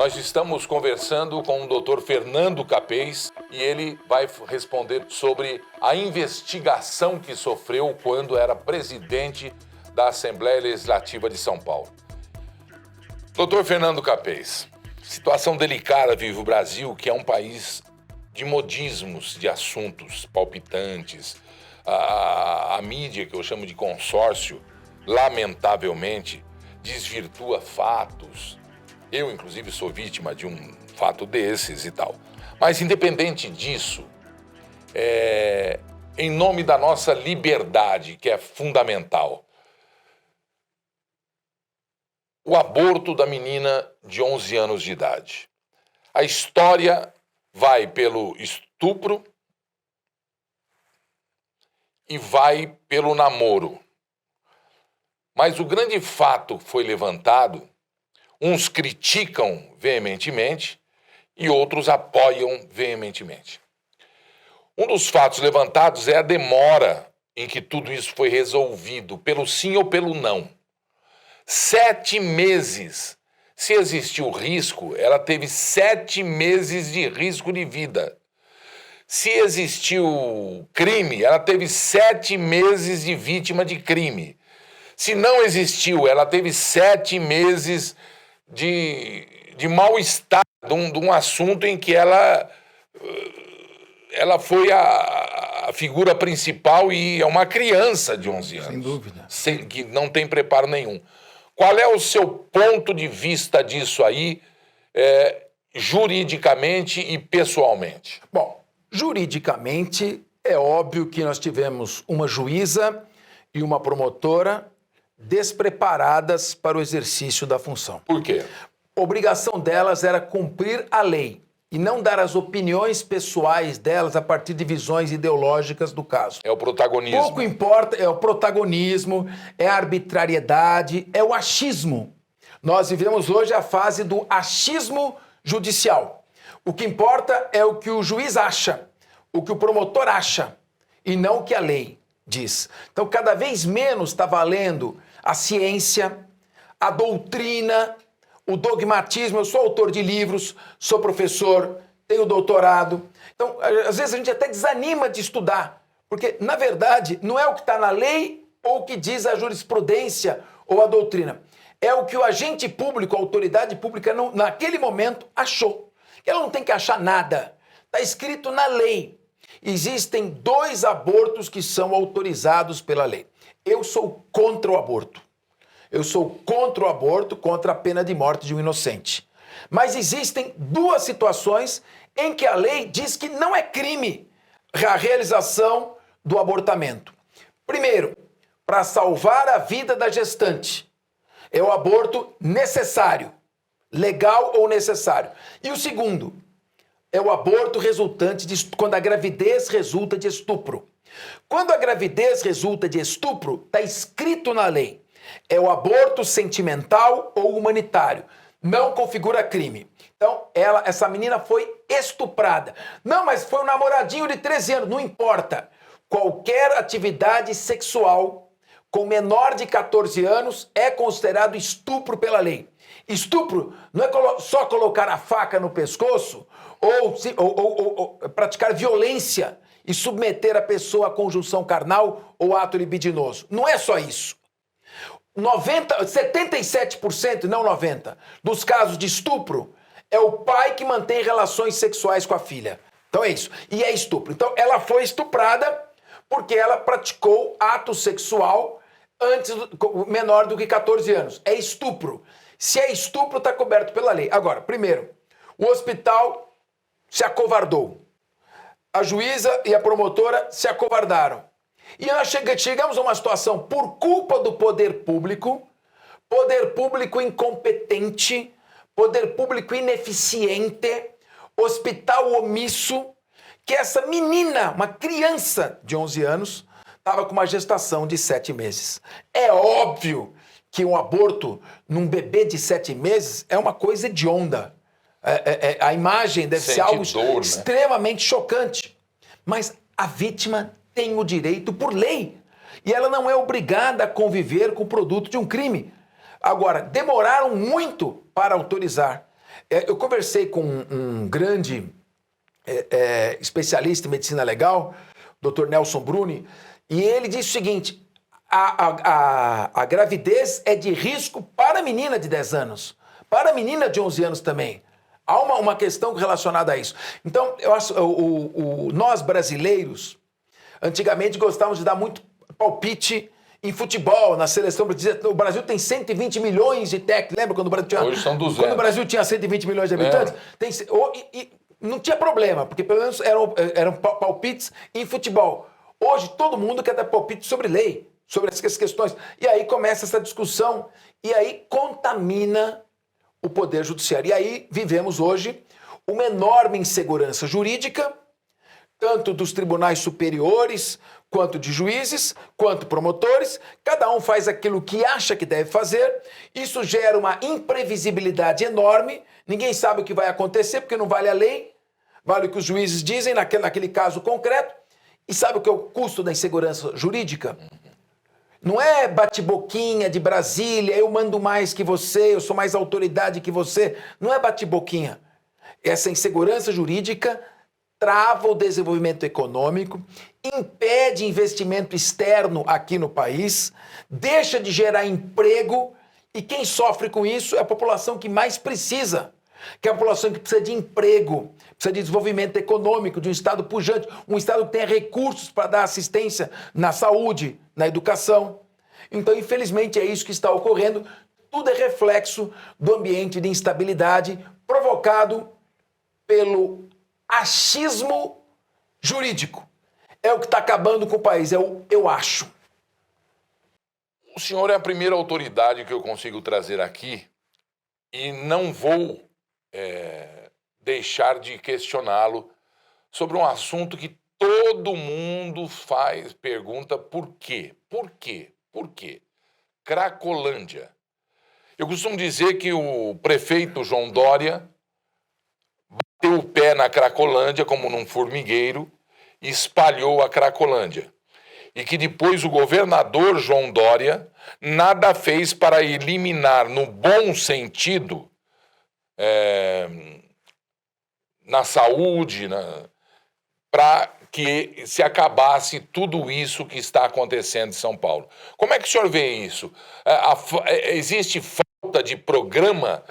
Nós estamos conversando com o Dr. Fernando Capês e ele vai responder sobre a investigação que sofreu quando era presidente da Assembleia Legislativa de São Paulo. Dr. Fernando Capês, situação delicada vive o Brasil, que é um país de modismos, de assuntos palpitantes. A mídia, que eu chamo de consórcio, lamentavelmente, desvirtua fatos. Eu, inclusive, sou vítima de um fato desses e tal. Mas, independente disso, em nome da nossa liberdade, que é fundamental, o aborto da menina de 11 anos de idade. A história vai pelo estupro e vai pelo namoro. Mas o grande fato foi levantado. Uns criticam veementemente e outros apoiam veementemente. Um dos fatos levantados é a demora em que tudo isso foi resolvido, pelo sim ou pelo não. 7 meses. Se existiu risco, ela teve 7 meses de risco de vida. Se existiu crime, ela teve 7 meses de vítima de crime. Se não existiu, ela teve 7 meses de mal-estar, de um assunto em que ela foi a figura principal e é uma criança de 11 anos. Sem dúvida. Que não tem preparo nenhum. Qual é o seu ponto de vista disso aí, juridicamente e pessoalmente? Bom, juridicamente, é óbvio que nós tivemos uma juíza e uma promotora despreparadas para o exercício da função. Por quê? A obrigação delas era cumprir a lei e não dar as opiniões pessoais delas a partir de visões ideológicas do caso. É o protagonismo. Pouco importa, é o protagonismo, é a arbitrariedade, é o achismo. Nós vivemos hoje a fase do achismo judicial. O que importa é o que o juiz acha, o que o promotor acha, e não o que a lei diz. Então, cada vez menos está valendo a ciência, a doutrina, o dogmatismo. Eu sou autor de livros, sou professor, tenho doutorado. Então, às vezes a gente até desanima de estudar, porque, na verdade, não é o que está na lei ou o que diz a jurisprudência ou a doutrina. É o que o agente público, a autoridade pública, naquele momento, achou. Ela não tem que achar nada. Está escrito na lei. Existem 2 abortos que são autorizados pela lei. Eu sou contra o aborto. Eu sou contra o aborto, contra a pena de morte de um inocente. Mas existem 2 situações em que a lei diz que não é crime a realização do abortamento. Primeiro, para salvar a vida da gestante. É o aborto necessário, legal ou necessário. E o segundo, é o aborto resultante quando a gravidez resulta de estupro. Quando a gravidez resulta de estupro, está escrito na lei. É o aborto sentimental ou humanitário. Não configura crime. Então, essa menina foi estuprada. Não, mas foi um namoradinho de 13 anos. Não importa. Qualquer atividade sexual com menor de 14 anos é considerado estupro pela lei. Estupro não é só colocar a faca no pescoço ou praticar violência e submeter a pessoa à conjunção carnal ou ato libidinoso. Não é só isso. 77%, não 90%, dos casos de estupro é o pai que mantém relações sexuais com a filha. Então é isso. E é estupro. Então ela foi estuprada porque ela praticou ato sexual menor do que 14 anos. É estupro. Se é estupro, está coberto pela lei. Agora, primeiro, o hospital se acovardou. A juíza e a promotora se acovardaram. E nós chegamos a uma situação, por culpa do poder público incompetente, poder público ineficiente, hospital omisso, que essa menina, uma criança de 11 anos, estava com uma gestação de 7 meses. É óbvio que um aborto num bebê de 7 meses é uma coisa hedionda. A imagem deve ser algo extremamente chocante. Mas a vítima tem o direito por lei. E ela não é obrigada a conviver com o produto de um crime. Agora, demoraram muito para autorizar. Eu conversei com um grande especialista em medicina legal, Dr. Nelson Bruni, e ele disse o seguinte: a gravidez é de risco para a menina de 10 anos, para a menina de 11 anos também. Há uma questão relacionada a isso. Então, eu acho, nós brasileiros, antigamente gostávamos de dar muito palpite em futebol, na seleção. O Brasil tem 120 milhões de técnicos. Lembra quando o Brasil tinha... Hoje são 200. Quando o Brasil tinha 120 milhões de habitantes? Não tinha problema, porque pelo menos eram palpites em futebol. Hoje todo mundo quer dar palpite sobre lei, sobre essas questões. E aí começa essa discussão, e aí contamina o Poder Judiciário. E aí vivemos hoje uma enorme insegurança jurídica, tanto dos tribunais superiores, quanto de juízes, quanto promotores. Cada um faz aquilo que acha que deve fazer. Isso gera uma imprevisibilidade enorme. Ninguém sabe o que vai acontecer, porque não vale a lei, vale o que os juízes dizem naquele caso concreto. E sabe o que é o custo da insegurança jurídica? Não é bate-boquinha de Brasília, eu mando mais que você, eu sou mais autoridade que você. Não é bate-boquinha. Essa insegurança jurídica trava o desenvolvimento econômico, impede investimento externo aqui no país, deixa de gerar emprego, e quem sofre com isso é a população que mais precisa, que é a população que precisa de emprego, precisa de desenvolvimento econômico, de um Estado pujante, um Estado que tenha recursos para dar assistência na saúde, na educação. Então, infelizmente, é isso que está ocorrendo. Tudo é reflexo do ambiente de instabilidade provocado pelo achismo jurídico. É o que está acabando com o país, eu acho. O senhor é a primeira autoridade que eu consigo trazer aqui e não vou deixar de questioná-lo sobre um assunto que todo mundo pergunta por quê? Por quê? Por quê? Cracolândia. Eu costumo dizer que o prefeito João Dória bateu o pé na Cracolândia como num formigueiro e espalhou a Cracolândia. E que depois o governador João Dória nada fez para eliminar, no bom sentido, na saúde, para que se acabasse tudo isso que está acontecendo em São Paulo. Como é que o senhor vê isso? Existe falta de programa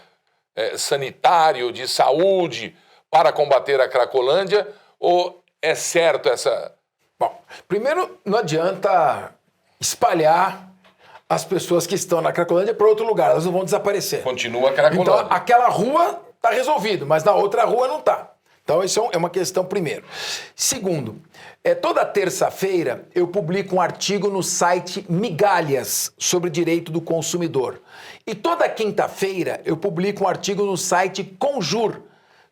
sanitário, de saúde para combater a Cracolândia, ou é certo essa... Bom, primeiro, não adianta espalhar as pessoas que estão na Cracolândia para outro lugar, elas não vão desaparecer. Continua a Cracolândia. Então, aquela rua está resolvido, mas na outra rua não está. Então, isso é uma questão primeiro. Segundo, toda terça-feira eu publico um artigo no site Migalhas sobre direito do consumidor. E toda quinta-feira eu publico um artigo no site Conjur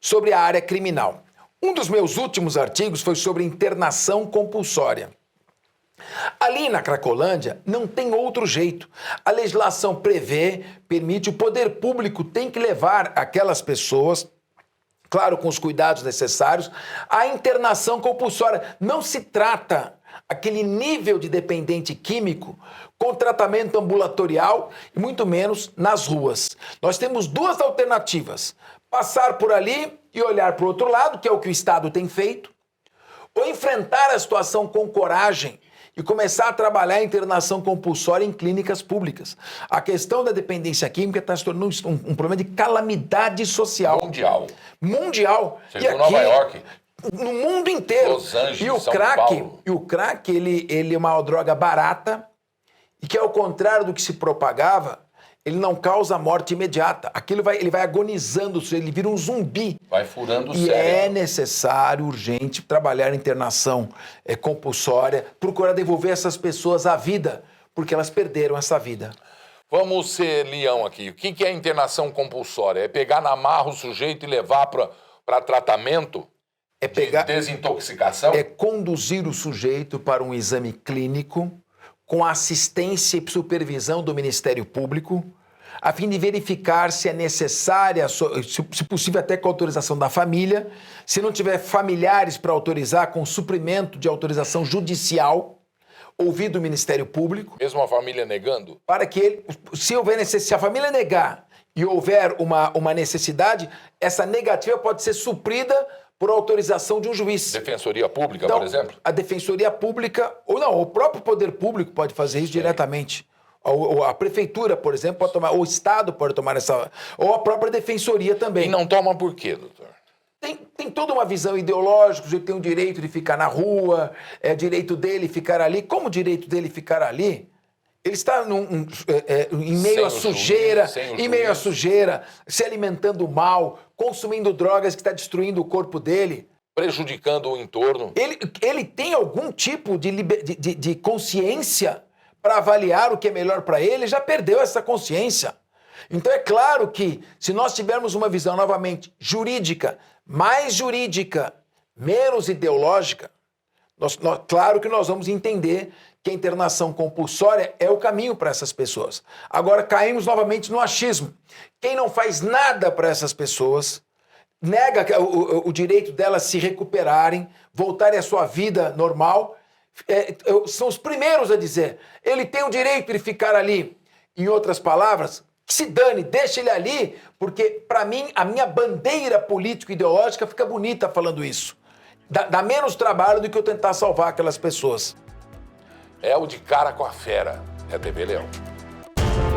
sobre a área criminal. Um dos meus últimos artigos foi sobre internação compulsória. Ali na Cracolândia não tem outro jeito. A legislação permite, o poder público tem que levar aquelas pessoas, claro, com os cuidados necessários, à internação compulsória. Não se trata aquele nível de dependente químico com tratamento ambulatorial e muito menos nas ruas. Nós temos duas alternativas: passar por ali e olhar para o outro lado, que é o que o Estado tem feito, ou enfrentar a situação com coragem e começar a trabalhar a internação compulsória em clínicas públicas. A questão da dependência química está se tornando um problema de calamidade social. Mundial. Chegou em Nova York. No mundo inteiro. Los Angeles, e o São crack, Paulo. E o crack, ele é uma droga barata e que, ao contrário do que se propagava, ele não causa morte imediata. Ele vai agonizando, ele vira um zumbi. Vai furando o cérebro. E é necessário, urgente, trabalhar a internação compulsória, procurar devolver essas pessoas à vida, porque elas perderam essa vida. Vamos ser leão aqui. O que é internação compulsória? É pegar na marra o sujeito e levar para tratamento? De desintoxicação? É conduzir o sujeito para um exame clínico com assistência e supervisão do Ministério Público, a fim de verificar se é necessária, se possível até com autorização da família, se não tiver familiares para autorizar, com suprimento de autorização judicial, ouvir do Ministério Público. Mesmo a família negando? Para que ele, se a família negar e houver uma necessidade, essa negativa pode ser suprida por autorização de um juiz. Defensoria Pública, Então, por exemplo? a Defensoria Pública, ou não, o próprio Poder Público pode fazer isso diretamente. Ou a Prefeitura, por exemplo, pode tomar, ou o Estado pode tomar essa... Ou a própria Defensoria também. E não toma por quê, doutor? Tem toda uma visão ideológica, ele tem o direito de ficar na rua, é direito dele ficar ali. Como o direito dele ficar ali? Ele está em meio à sujeira, se alimentando mal, consumindo drogas que está destruindo o corpo dele. Prejudicando o entorno. Ele tem algum tipo de consciência para avaliar o que é melhor para ele? Já perdeu essa consciência. Então é claro que se nós tivermos uma visão novamente jurídica, mais jurídica, menos ideológica, claro que nós vamos entender que a internação compulsória é o caminho para essas pessoas. Agora caímos novamente no achismo. Quem não faz nada para essas pessoas, nega o direito delas se recuperarem, voltarem à sua vida normal, são os primeiros a dizer, ele tem o direito de ficar ali. Em outras palavras, que se dane, deixa ele ali, porque para mim a minha bandeira político-ideológica fica bonita falando isso. Dá menos trabalho do que eu tentar salvar aquelas pessoas. É o De Cara com a Fera. É TV Leão.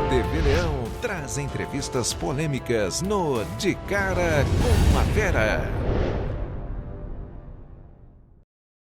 TV Leão traz entrevistas polêmicas no De Cara com a Fera.